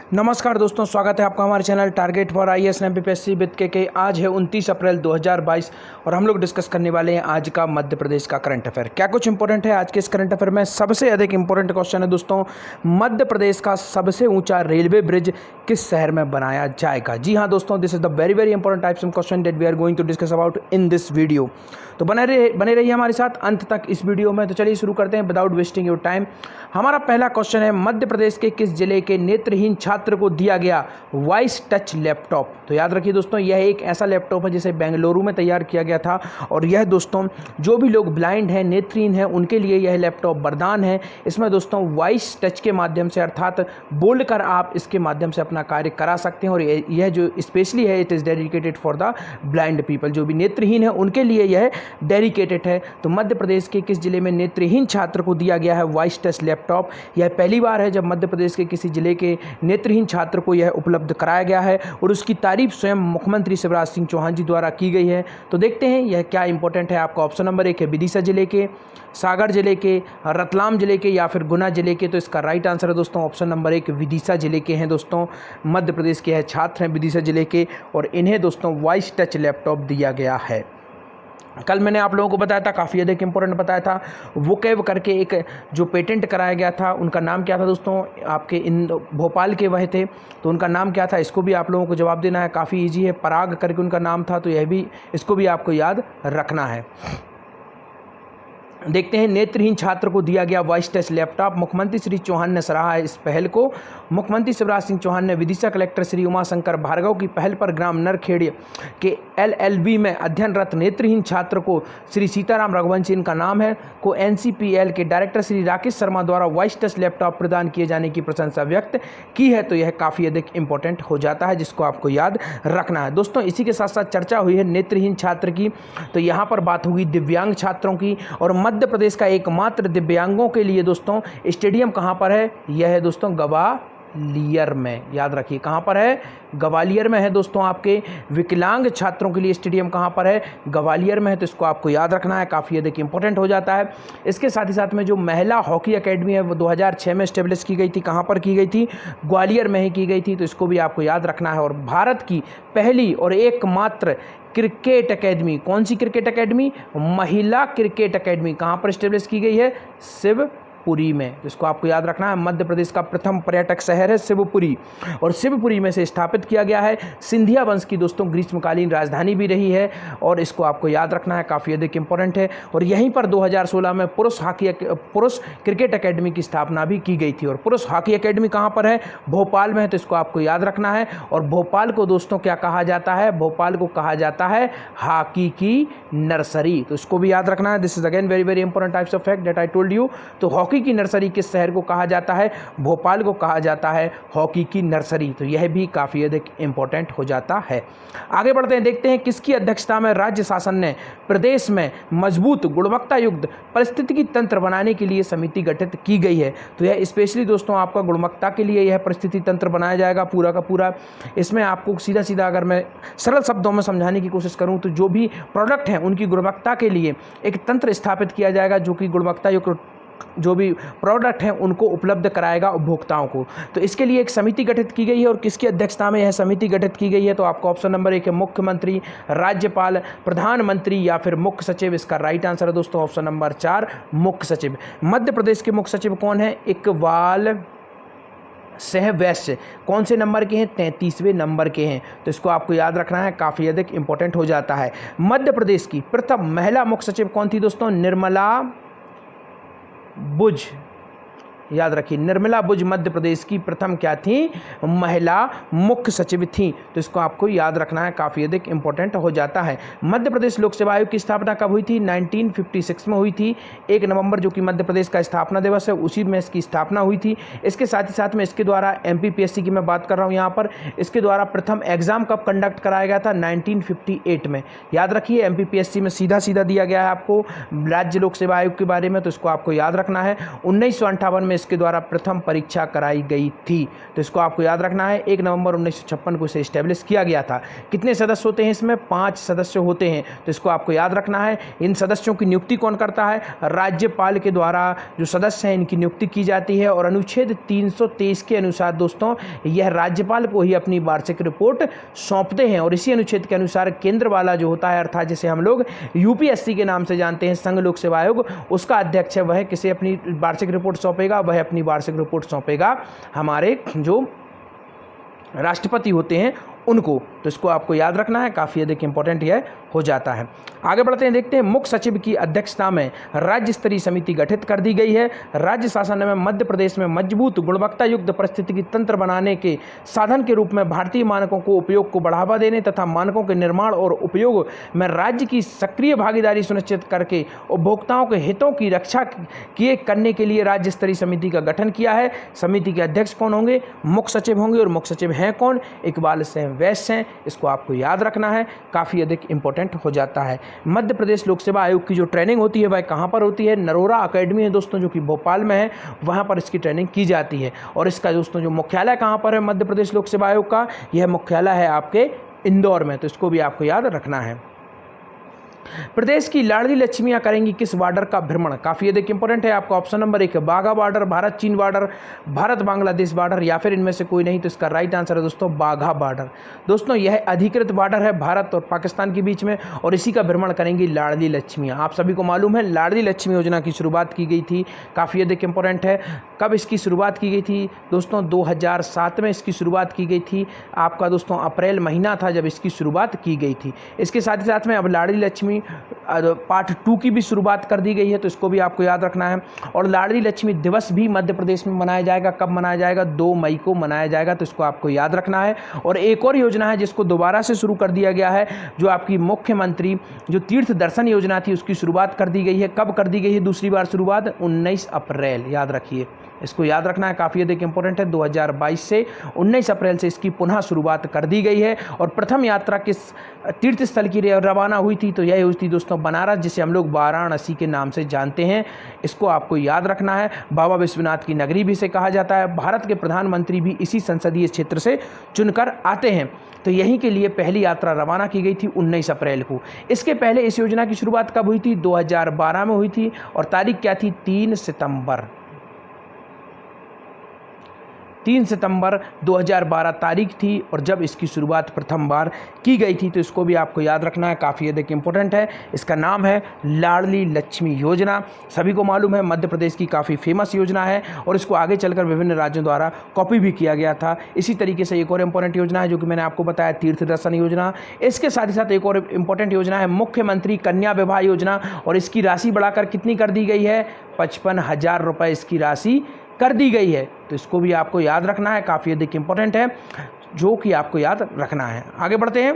नमस्कार दोस्तों, स्वागत है आपका हमारे channel target for IAS and MPSC with के। आज है 29 अप्रैल 2022 और हम लोग डिस्कस करने वाले हैं आज का मध्य प्रदेश का करंट अफेयर। क्या कुछ इंपॉर्टेंट है आज के इस करंट अफेयर में? सबसे अधिक इंपॉर्टेंट क्वेश्चन है दोस्तों, मध्य प्रदेश का सबसे ऊंचा रेलवे ब्रिज किस शहर में बनाया जाएगा? जी हाँ दोस्तों, this is the very very important types of question that we are going to discuss about in this video. तो बने रहिए हमारे साथ अंत तक इस वीडियो में। तो चलिए शुरू करते हैं विदाउट वेस्टिंग योर टाइम। हमारा पहला क्वेश्चन है, मध्य प्रदेश के किस जिले के नेत्रहीन छात्र को दिया गया वॉइस टच लैपटॉप? तो याद रखिए दोस्तों, यह एक ऐसा लैपटॉप है जिसे बेंगलुरु में तैयार किया गया था और यह दोस्तों जो भी लोग ब्लाइंड हैं, नेत्रहीन हैं, उनके लिए यह लैपटॉप वरदान है। इसमें दोस्तों वॉइस टच के माध्यम से अर्थात बोलकर आप इसके माध्यम से अपना कार्य करा सकते हैं और यह जो स्पेशली है, it is dedicated for the blind people. जो भी नेत्रहीन है उनके लिए यह डेडिकेटेड है। तो मध्य प्रदेश के किस जिले में नेत्रहीन छात्र को दिया गया है वॉइस टच लैपटॉप? यह पहली बार है जब मध्य प्रदेश के किसी जिले के नेत्रहीन छात्र को यह उपलब्ध कराया गया है और उसकी तारीफ स्वयं मुख्यमंत्री शिवराज सिंह चौहान जी द्वारा की गई है। तो देखते हैं यह क्या इंपॉर्टेंट है आपका। ऑप्शन नंबर 1 है विदिशा जिले के, सागर जिले के, रतलाम जिले के या फिर गुना जिले के। तो इसका राइट आंसर है दोस्तों ऑप्शन नंबर 1 विदिशा जिले के हैं दोस्तों। मध्य प्रदेश के छात्र हैं विदिशा जिले के और इन्हें दोस्तों वॉइस टच लैपटॉप दिया गया है। कल मैंने आप लोगों को बताया था, काफ़ी अधिक इंपॉर्टेंट बताया था, वोकेब करके एक जो पेटेंट कराया गया था, उनका नाम क्या था दोस्तों? आपके इन भोपाल के वह थे, तो उनका नाम क्या था? इसको भी आप लोगों को जवाब देना है। काफ़ी इजी है, पराग करके उनका नाम था, तो यह भी इसको भी आपको याद रखना है। देखते हैं, नेत्रहीन छात्र को दिया गया वॉइस टच लैपटॉप। मुख्यमंत्री श्री चौहान ने सराहा है इस पहल को। मुख्यमंत्री शिवराज सिंह चौहान ने विदिशा कलेक्टर श्री उमाशंकर भार्गव की पहल पर ग्राम नरखेड़ी के एलएलबी में अध्ययनरत नेत्रहीन छात्र को श्री सीताराम रघुवंशी इनका नाम है को एनसीपीएल के डायरेक्टर श्री राकेश शर्मा द्वारा वॉइस टच लैपटॉप प्रदान किए जाने की प्रशंसा व्यक्त की है। तो यह काफ़ी अधिक इंपॉर्टेंट हो जाता है, जिसको आपको याद रखना है दोस्तों। इसी के साथ साथ चर्चा हुई है नेत्रहीन छात्र की, तो यहाँ पर बात होगी दिव्यांग छात्रों की। और मध्य प्रदेश का एकमात्र दिव्यांगों के लिए दोस्तों स्टेडियम कहां पर है? यह है दोस्तों ग्वालियर में। याद रखिए कहां पर है? ग्वालियर में है दोस्तों। आपके विकलांग छात्रों के लिए स्टेडियम कहां पर है? ग्वालियर में है। तो इसको आपको याद रखना है, काफ़ी अधिक इंपॉर्टेंट हो जाता है। इसके साथ ही साथ में जो महिला हॉकी एकेडमी है वो 2006 में स्टेब्लिश की गई थी। कहां पर की गई थी? ग्वालियर में ही की गई थी। तो इसको भी आपको याद रखना है। और भारत की पहली और एकमात्र क्रिकेट एकेडमी, कौन सी क्रिकेट एकेडमी? महिला क्रिकेट एकेडमी कहाँ पर स्टेब्लिश की गई है? शिवपुरी में। इसको आपको याद रखना है। मध्य प्रदेश का प्रथम पर्यटक शहर है शिवपुरी और शिवपुरी में से स्थापित किया गया है। सिंधिया वंश की दोस्तों ग्रीष्मकालीन राजधानी भी रही है और इसको आपको याद रखना है, काफ़ी अधिक इंपॉर्टेंट है। और यहीं पर 2016 में पुरुष क्रिकेट एकेडमी की स्थापना भी की गई थी। और पुरुष हॉकी एकेडमी कहाँ पर है? भोपाल में है। तो इसको आपको याद रखना है। और भोपाल को दोस्तों क्या कहा जाता है? भोपाल को कहा जाता है हॉकी की नर्सरी। तो इसको भी याद रखना है। This is again very very important types of fact that I told you. तो हॉकी की नर्सरी किस शहर को कहा जाता है? भोपाल को कहा जाता है हॉकी की नर्सरी। तो यह भी काफ़ी अधिक इंपॉर्टेंट हो जाता है। आगे बढ़ते हैं, देखते हैं किसकी अध्यक्षता में राज्य शासन ने प्रदेश में मजबूत गुणवत्ता युक्त पारिस्थितिकी तंत्र बनाने के लिए समिति गठित की गई है। तो यह स्पेशली दोस्तों आपका गुणवत्ता के लिए यह परिस्थिति तंत्र बनाया जाएगा पूरा का पूरा। इसमें आपको सीधा सीधा अगर मैं सरल शब्दों में समझाने की कोशिश करूं तो जो भी प्रोडक्ट हैं उनकी गुणवत्ता के लिए एक तंत्र स्थापित किया जाएगा जो कि गुणवत्ता युक्त जो भी प्रोडक्ट हैं उनको उपलब्ध कराएगा उपभोक्ताओं को। तो इसके लिए एक समिति गठित की गई है और किसकी अध्यक्षता में यह समिति गठित की गई है? तो आपका ऑप्शन नंबर 1 है मुख्यमंत्री, राज्यपाल, प्रधानमंत्री या फिर मुख्य सचिव। इसका राइट आंसर है दोस्तों ऑप्शन नंबर 4 मुख्य सचिव। मध्य प्रदेश के मुख्य सचिव कौन है? इकबाल सिंह वैश्य। कौन से नंबर के हैं? 33वें नंबर के हैं। तो इसको आपको याद रखना है, काफ़ी अधिक इंपॉर्टेंट हो जाता है। मध्य प्रदेश की प्रथम महिला मुख्य सचिव कौन थी दोस्तों? निर्मला बुझ। याद रखिए निर्मला बुझ मध्य प्रदेश की प्रथम क्या थी? महिला मुख्य सचिव थी। तो इसको आपको याद रखना है, काफ़ी अधिक इंपॉर्टेंट हो जाता है। मध्य प्रदेश लोक सेवा आयोग की स्थापना कब हुई थी? 1956 में हुई थी। 1 नवंबर जो कि मध्य प्रदेश का स्थापना दिवस है उसी में इसकी स्थापना हुई थी। इसके साथ ही साथ में इसके द्वारा एमपीपीएससी की मैं बात कर रहा हूँ यहाँ पर, इसके द्वारा प्रथम एग्जाम कब कंडक्ट कराया गया था? 1958 में। याद रखिए एमपीपीएससी में सीधा सीधा दिया गया है आपको राज्य लोक सेवा आयोग के बारे में, तो इसको आपको याद रखना है। 1958 में इसके द्वारा प्रथम परीक्षा कराई गई थी। तो इसको आपको याद रखना है। 1 नवंबर 1956 को इसे इस्टेब्लिश किया गया था। कितने सदस्य होते हैं इसमें? 5 सदस्य होते हैं। तो इसको आपको याद रखना है। इन सदस्यों की नियुक्ति कौन करता है? राज्यपाल के द्वारा जो सदस्य हैं इनकी नियुक्ति की जाती है। और अनुच्छेद 323 के अनुसार दोस्तों यह राज्यपाल को ही अपनी वार्षिक रिपोर्ट सौंपते हैं। और इसी अनुच्छेद के अनुसार केंद्र वाला जो होता है, अर्थात जिसे हम लोग यूपीएससी के नाम से जानते हैं, संघ लोक सेवा आयोग, उसका अध्यक्ष है वह किसे अपनी वार्षिक रिपोर्ट सौंपेगा? वह अपनी वार्षिक रिपोर्ट सौंपेगा हमारे जो राष्ट्रपति होते हैं उनको। तो इसको आपको याद रखना है, काफ़ी अधिक इंपॉर्टेंट यह हो जाता है। आगे बढ़ते हैं, देखते हैं मुख्य सचिव की अध्यक्षता में राज्य स्तरीय समिति गठित कर दी गई है। राज्य शासन में मध्य प्रदेश में मजबूत गुणवत्ता युक्त पारिस्थितिकी तंत्र बनाने के साधन के रूप में भारतीय मानकों को उपयोग को बढ़ावा देने तथा मानकों के निर्माण और उपयोग में राज्य की सक्रिय भागीदारी सुनिश्चित करके उपभोक्ताओं के हितों की रक्षा करने के लिए राज्य स्तरीय समिति का गठन किया है। समिति के अध्यक्ष कौन होंगे? मुख्य सचिव होंगे। और मुख्य सचिव हैं कौन? इकबाल सिंह वैश्य हैं। इसको आपको याद रखना है, काफ़ी अधिक इंपॉर्टेंट हो जाता है। मध्य प्रदेश लोक सेवा आयोग की जो ट्रेनिंग होती है वह कहाँ पर होती है? नरोरा अकेडमी है दोस्तों, जो कि भोपाल में है, वहाँ पर इसकी ट्रेनिंग की जाती है। और इसका दोस्तों जो मुख्यालय कहाँ पर है मध्य प्रदेश लोक सेवा आयोग का? यह मुख्यालय है आपके इंदौर में। तो इसको भी आपको याद रखना है। प्रदेश की लाडली लक्ष्मियां करेंगी किस बॉर्डर का भ्रमण? काफी अधिक इंपॉर्टेंट है। आपका ऑप्शन नंबर 1 बाघा बॉर्डर, भारत चीन बॉर्डर, भारत बांग्लादेश बॉर्डर, या फिर इनमें से कोई नहीं। तो इसका राइट आंसर है दोस्तों बाघा बॉर्डर। दोस्तों यह अधिकृत बॉर्डर है भारत और पाकिस्तान के बीच में, और इसी का भ्रमण करेंगी लाडली लक्ष्मियां। आप सभी को मालूम है लाडली लक्ष्मी योजना की शुरुआत की गई थी, काफ़ी अधिक इंपॉर्टेंट है। कब इसकी शुरुआत की गई थी दोस्तों? 2007 में इसकी शुरुआत की गई थी। आपका दोस्तों अप्रैल महीना था जब इसकी शुरुआत की गई थी। इसके साथ ही साथ में अब लाडली लक्ष्मी पार्ट 2 की भी शुरुआत कर दी गई है। तो इसको भी आपको याद रखना है। और लाडली लक्ष्मी दिवस भी मध्य प्रदेश में मनाया जाएगा। कब मनाया जाएगा? 2 मई को मनाया जाएगा। तो इसको आपको याद रखना है। और एक और योजना है जिसको दोबारा से शुरू कर दिया गया है, जो आपकी मुख्यमंत्री जो तीर्थ दर्शन योजना थी उसकी शुरुआत कर दी गई है। कब कर दी गई है दूसरी बार शुरुआत? 19 अप्रैल। याद रखिए, इसको याद रखना है, काफ़ी अधिक इंपॉर्टेंट है। 2022 से 19 अप्रैल से इसकी पुनः शुरुआत कर दी गई है। और प्रथम यात्रा किस तीर्थ स्थल की रवाना हुई थी? तो यह हुई थी दोस्तों बनारस, जिसे हम लोग वाराणसी के नाम से जानते हैं। इसको आपको याद रखना है। बाबा विश्वनाथ की नगरी भी इसे कहा जाता है। भारत के प्रधानमंत्री भी इसी संसदीय क्षेत्र से चुनकर आते हैं। तो यहीं के लिए पहली यात्रा रवाना की गई थी 19 अप्रैल को। इसके पहले इस योजना की शुरुआत कब हुई थी? 2012 में हुई थी। और तारीख क्या थी? 3 सितंबर 2012 तारीख थी, और जब इसकी शुरुआत प्रथम बार की गई थी। तो इसको भी आपको याद रखना है, काफ़ी अधिक इंपॉर्टेंट है। इसका नाम है लाडली लक्ष्मी योजना। सभी को मालूम है मध्य प्रदेश की काफ़ी फेमस योजना है, और इसको आगे चलकर विभिन्न राज्यों द्वारा कॉपी भी किया गया था। इसी तरीके से एक और इंपॉर्टेंट योजना है जो कि मैंने आपको बताया, तीर्थ दर्शन योजना। इसके साथ ही साथ एक और इंपॉर्टेंट योजना है मुख्यमंत्री कन्या विवाह योजना, और इसकी राशि बढ़ाकर कितनी कर दी गई है? 55,000 रुपये इसकी राशि कर दी गई है। तो इसको भी आपको याद रखना है, काफ़ी अधिक इंपॉर्टेंट है, जो कि आपको याद रखना है। आगे बढ़ते हैं।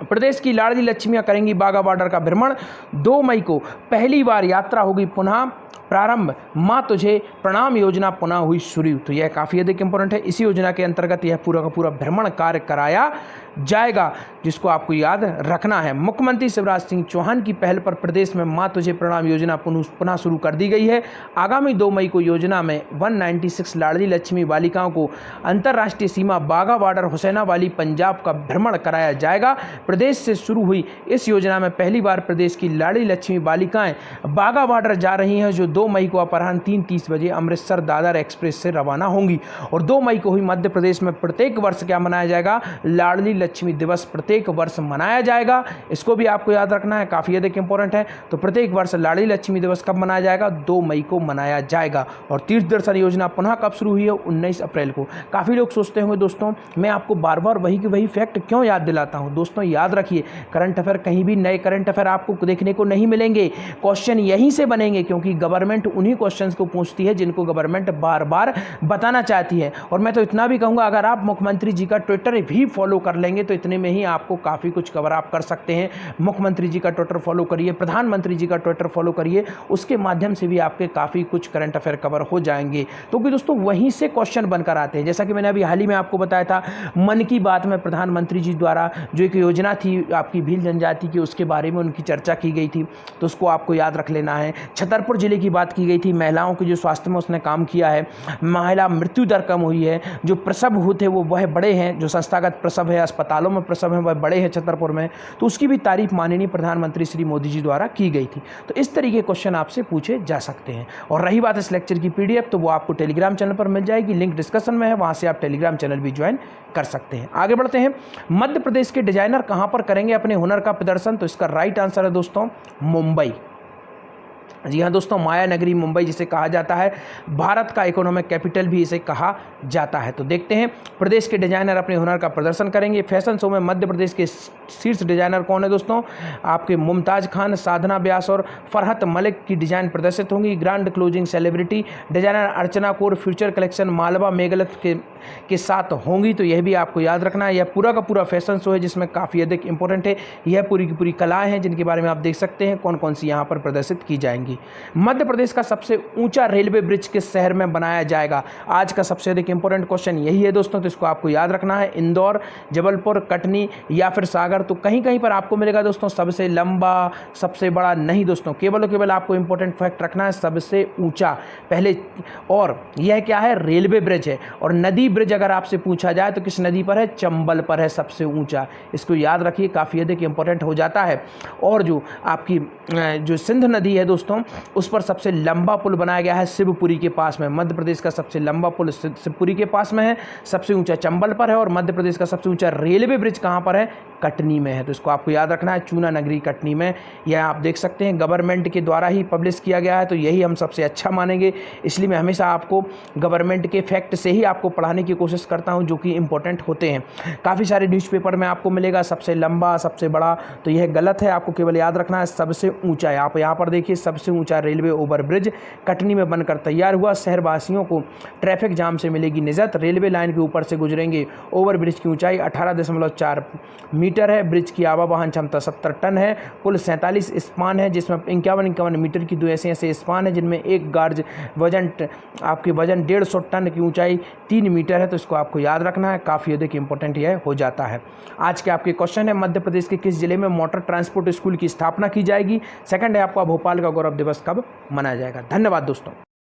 प्रदेश की लाडली लक्ष्मियां करेंगी बाघा बॉर्डर का भ्रमण। 2 मई को पहली बार यात्रा होगी पुनः प्रारंभ। माँ तुझे प्रणाम योजना पुनः हुई शुरू। तो यह काफ़ी अधिक इंपॉर्टेंट है। इसी योजना के अंतर्गत यह पूरा का पूरा भ्रमण कार्य कराया जाएगा, जिसको आपको याद रखना है। मुख्यमंत्री शिवराज सिंह चौहान की पहल पर प्रदेश में माँ तुझे प्रणाम योजना पुनः शुरू कर दी गई है। आगामी 2 मई को योजना में 196 लाडली लक्ष्मी बालिकाओं को अंतर्राष्ट्रीय सीमा बाघा बॉर्डर हुसैना वाली पंजाब का भ्रमण कराया जाएगा। प्रदेश से शुरू हुई इस योजना में पहली बार प्रदेश की लाडली लक्ष्मी बालिकाएं बाघा बॉर्डर जा रही हैं, जो 2 मई को अपराह्न 3:30 बजे अमृतसर दादर एक्सप्रेस से रवाना होंगी। और 2 मई को ही मध्य प्रदेश में प्रत्येक वर्ष क्या मनाया जाएगा? लाडली लक्ष्मी दिवस प्रत्येक वर्ष मनाया जाएगा। इसको भी आपको याद रखना है, काफ़ी अधिक इंपॉर्टेंट है। तो प्रत्येक वर्ष लाडली लक्ष्मी दिवस कब मनाया जाएगा? 2 मई को मनाया जाएगा। और तीर्थ दर्शन योजना पुनः कब शुरू हुई है? 19 अप्रैल को। काफ़ी लोग सोचते होंगे दोस्तों मैं आपको बार बार वही फैक्ट क्यों याद दिलाता हूँ। दोस्तों याद रखिए, करंट अफेयर कहीं भी नए करंट अफेयर आपको देखने को नहीं मिलेंगे। क्वेश्चन यहीं से बनेंगे, क्योंकि गवर्नमेंट उन्हीं क्वेश्चंस को पूछती है जिनको गवर्नमेंट बार बार बताना चाहती है। और मैं तो इतना भी कहूँगा, अगर आप मुख्यमंत्री जी का ट्विटर भी फॉलो कर लेंगे करेंगे तो इतने में ही आपको काफ़ी कुछ कवर आप कर सकते हैं। मुख्यमंत्री जी का ट्विटर फॉलो करिए, प्रधानमंत्री जी का ट्विटर फॉलो करिए, उसके माध्यम से भी आपके काफ़ी कुछ करंट अफेयर कवर हो जाएंगे। तो कि दोस्तों वहीं से क्वेश्चन बनकर आते हैं, जैसा कि मैंने अभी हाल ही में आपको बताया था, मन की बात में प्रधानमंत्री जी द्वारा जो एक योजना थी आपकी भील जनजाति की, उसके बारे में उनकी चर्चा की गई थी, तो उसको आपको याद रख लेना है। छतरपुर जिले की बात की गई थी, महिलाओं के जो स्वास्थ्य में उसने काम किया है, महिला मृत्यु दर कम हुई है, जो प्रसव होते वो वह बड़े हैं, जो संस्थागत प्रसव है, अस्पतालों में प्रसव है, वह बड़े हैं छतरपुर में, तो उसकी भी तारीफ माननीय प्रधानमंत्री श्री मोदी जी द्वारा की गई थी। तो इस तरीके के क्वेश्चन आपसे पूछे जा सकते हैं। और रही बात इस लेक्चर की पीडीएफ, तो वो आपको टेलीग्राम चैनल पर मिल जाएगी, लिंक डिस्कशन में है, वहां से आप टेलीग्राम चैनल भी ज्वाइन कर सकते हैं। आगे बढ़ते हैं, मध्य प्रदेश के डिजाइनर कहां पर करेंगे अपने हुनर का प्रदर्शन? तो इसका राइट आंसर है दोस्तों मुंबई। जी हाँ दोस्तों, माया नगरी मुंबई जिसे कहा जाता है, भारत का इकोनॉमिक कैपिटल भी इसे कहा जाता है। तो देखते हैं प्रदेश के डिजाइनर अपने हुनर का प्रदर्शन करेंगे। फैशन शो में मध्य प्रदेश के शीर्ष डिजाइनर कौन है दोस्तों? आपके मुमताज खान, साधना व्यास और फरहत मलिक की डिजाइन प्रदर्शित होंगी। ग्रैंड क्लोजिंग सेलिब्रिटी डिजाइनर अर्चना कौर फ्यूचर कलेक्शन मालवा मेघलत के साथ होंगी। तो यह भी आपको याद रखना है। यह पूरा का पूरा फैशन शो है जिसमें काफ़ी अधिक इंपॉर्टेंट है। यह पूरी की पूरी कलाएं हैं जिनके बारे में आप देख सकते हैं कौन कौन सी यहाँ पर प्रदर्शित की जाएंगी। मध्य प्रदेश का सबसे ऊंचा रेलवे ब्रिज किस शहर में बनाया जाएगा? आज का सबसे अधिक इंपॉर्टेंट क्वेश्चन यही है दोस्तों, तो इसको आपको याद रखना है। इंदौर, जबलपुर, कटनी या फिर सागर। तो कहीं कहीं पर आपको मिलेगा दोस्तों सबसे लंबा, सबसे बड़ा नहीं दोस्तों, केवल और केवल आपको इंपॉर्टेंट फैक्ट रखना है सबसे ऊंचा पहले। और यह क्या है? रेलवे ब्रिज है। और नदी ब्रिज अगर आपसे पूछा जाए तो किस नदी पर है? चंबल पर है सबसे ऊंचा। इसको याद रखिए, काफ़ी अधिक इंपॉर्टेंट हो जाता है। और जो आपकी जो सिंध नदी है दोस्तों, उस पर सबसे लंबा पुल बनाया गया है शिवपुरी के पास में। मध्य प्रदेश का सबसे लंबा पुल शिवपुरी के पास में है, सबसे ऊंचा चंबल पर है। और मध्य प्रदेश का सबसे ऊंचा रेलवे ब्रिज कहाँ पर है? कटनी में है। तो इसको आपको याद रखना है, चूना नगरी कटनी में। यह आप देख सकते हैं गवर्नमेंट के द्वारा ही पब्लिश किया गया है, तो यही हम सबसे अच्छा मानेंगे। इसलिए मैं हमेशा आपको गवर्नमेंट के फैक्ट से ही आपको पढ़ाने की कोशिश करता हूं जो कि इंपॉर्टेंट होते हैं। काफ़ी सारे न्यूज़पेपर में आपको मिलेगा सबसे लंबा, सबसे बड़ा, तो यह गलत है। आपको केवल याद रखना है सबसे ऊंचा है। आप यहाँ पर देखिए, सबसे ऊंचा रेलवे ओवरब्रिज कटनी में बनकर तैयार हुआ। शहरवासियों को ट्रैफिक जाम से मिलेगी निजात। रेलवे लाइन के ऊपर से गुजरेंगे। ओवरब्रिज की ऊंचाई 18.4 मीटर है। ब्रिज की आवावहन क्षमता 70 टन है। कुल 47 स्पान है, जिसमें 51 मीटर की 2 ऐसे स्पान है, जिनमें एक गार्ज वजन आपके वजन 150 टन की ऊंचाई 3 मीटर है। तो इसको आपको याद रखना है, काफ़ी अधिक इंपॉर्टेंट यह हो जाता है। आज के आपके क्वेश्चन है, मध्य प्रदेश के किस जिले में मोटर ट्रांसपोर्ट स्कूल की स्थापना की जाएगी? सेकंड है आपका, भोपाल का गौरव दिवस कब मनाया जाएगा? धन्यवाद दोस्तों।